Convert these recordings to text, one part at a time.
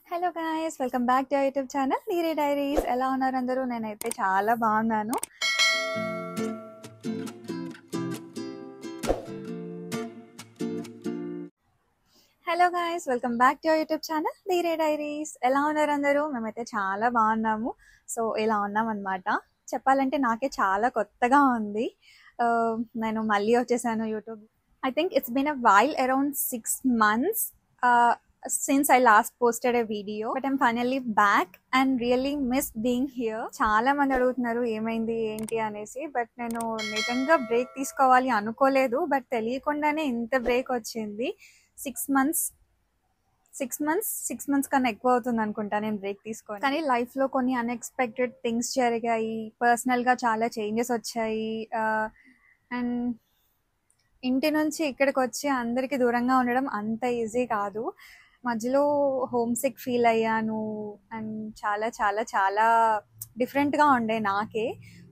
Hello guys, welcome back to YouTube channel నీరే diaries. ఎలా ఉన్నారు అందరూ? నేనైతే చాలా బాగున్నాను. Hello guys, welcome back to YouTube channel నీరే డైరీస్. ఎలా ఉన్నారు అందరూ? మేమైతే చాలా బాగున్నాము. సో ఇలా ఉన్నాం అనమాట. చెప్పాలంటే నాకే చాలా కొత్తగా ఉంది. నేను మళ్ళీ వచ్చేసాను YouTube. I think it's been a while, around 6 months since I last posted a video, but I'm finally back and really miss being here. చాలా మంది అడుగుతున్నారు ఏమైంది ఏంటి అనేసి, బట్ నేను నిజంగా బ్రేక్ తీసుకోవాలి అనుకోలేదు, బట్ తెలియకుండానే ఇంత బ్రేక్ వచ్చింది. 6 months కన్నా ఎక్కువ అవుతుంది అనుకుంటా నేను బ్రేక్ తీసుకొని. కానీ లైఫ్లో కొన్ని అన్ఎక్స్పెక్టెడ్ థింగ్స్ జరిగాయి, పర్సనల్గా చాలా చేంజెస్ వచ్చాయి. అండ్ ఇంటి నుంచి ఇక్కడికి వచ్చి అందరికీ దూరంగా ఉండడం అంత ఈజీ కాదు. మధ్యలో హోమ్ సిక్ ఫీల్ అయ్యాను అండ్ చాలా చాలా చాలా డిఫరెంట్గా ఉండే నాకే.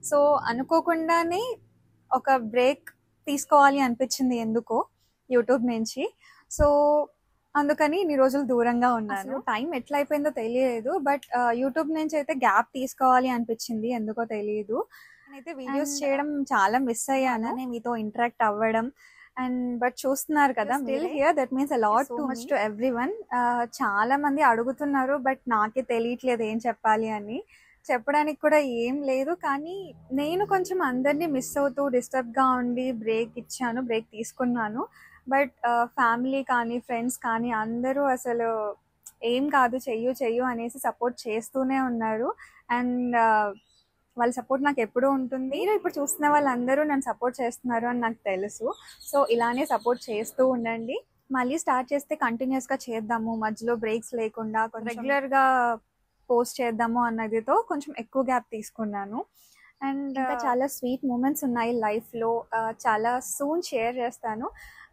సో అనుకోకుండానే ఒక బ్రేక్ తీసుకోవాలి అనిపించింది ఎందుకో యూట్యూబ్ నుంచి. సో అందుకని ఇన్ని రోజులు దూరంగా ఉన్నాను. టైం ఎట్లా అయిపోయిందో తెలియలేదు, బట్ యూట్యూబ్ నుంచి అయితే గ్యాప్ తీసుకోవాలి అనిపించింది, ఎందుకో తెలియదు. నేనైతే వీడియోస్ చేయడం చాలా మిస్ అయ్యాను, మీతో ఇంటరాక్ట్ అవ్వడం. అండ్ బట్ చూస్తున్నారు కదా, still here, that means a lot too much to everyone. చాలా మంది అడుగుతున్నారు, బట్ నాకే తెలియట్లేదు ఏం చెప్పాలి అని. చెప్పడానికి కూడా ఏం లేదు, కానీ నేను కొంచెం అందరినీ మిస్ అవుతూ డిస్టర్బ్గా ఉండి బ్రేక్ తీసుకున్నాను. బట్ ఫ్యామిలీ కానీ ఫ్రెండ్స్ కానీ అందరూ అసలు ఏం కాదు, చెయ్యు అనేసి సపోర్ట్ చేస్తూనే ఉన్నారు. అండ్ వాళ్ళ సపోర్ట్ నాకు ఎప్పుడూ ఉంటుంది. మీరు ఇప్పుడు చూస్తున్న వాళ్ళందరూ నన్ను సపోర్ట్ చేస్తున్నారు అని నాకు తెలుసు. సో ఇలానే సపోర్ట్ చేస్తూ ఉండండి. మళ్ళీ స్టార్ట్ చేస్తే కంటిన్యూస్గా చేద్దాము, మధ్యలో బ్రేక్స్ లేకుండా రెగ్యులర్గా పోస్ట్ చేద్దాము అన్నదితో కొంచెం ఎక్కువ గ్యాప్ తీసుకున్నాను. అండ్ ఇంకా చాలా స్వీట్ మూమెంట్స్ ఉన్నాయి లైఫ్లో, చాలా సూన్ షేర్ చేస్తాను.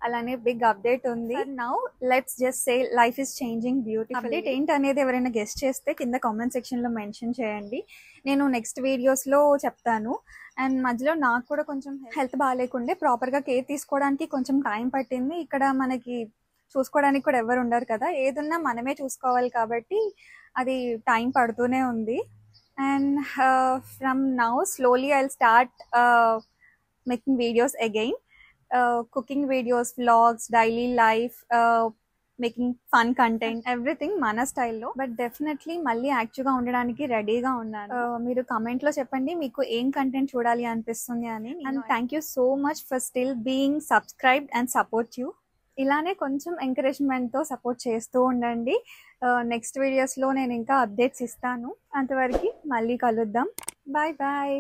అలానే బిగ్ అప్డేట్ ఉంది. Now let's just say life is changing beautiful. Update ఏంటి అనేది ఎవరైనా గెస్ట్ చేస్తే కింద కామెంట్ సెక్షన్లో మెన్షన్ చేయండి, నేను నెక్స్ట్ వీడియోస్లో చెప్తాను. అండ్ మధ్యలో నాకు కూడా కొంచెం హెల్త్ బాగాలేకుండే, ప్రాపర్గా కేర్ తీసుకోవడానికి కొంచెం టైం పట్టింది. ఇక్కడ మనకి చూసుకోవడానికి కూడా ఎవరు ఉండరు కదా, ఏదున్నా మనమే చూసుకోవాలి కాబట్టి అది టైం పడుతూనే ఉంది. And from now slowly I'll start making videos again. cooking videos, vlogs, daily life, making fun content, everything మన స్టైల్లో. బట్ డెఫినెట్లీ మళ్ళీ యాక్టివ్గా ఉండడానికి రెడీగా ఉన్నాను. మీరు కమెంట్లో చెప్పండి మీకు ఏం కంటెంట్ చూడాలి అనిపిస్తుంది అని. And thank you so much for still being subscribed and support you. ఇలానే కొంచెం ఎంకరేజ్మెంట్తో సపోర్ట్ చేస్తూ ఉండండి. నెక్స్ట్ వీడియోస్లో నేను ఇంకా అప్డేట్స్ ఇస్తాను. అంతవరకు మళ్ళీ కలుద్దాం. Bye bye.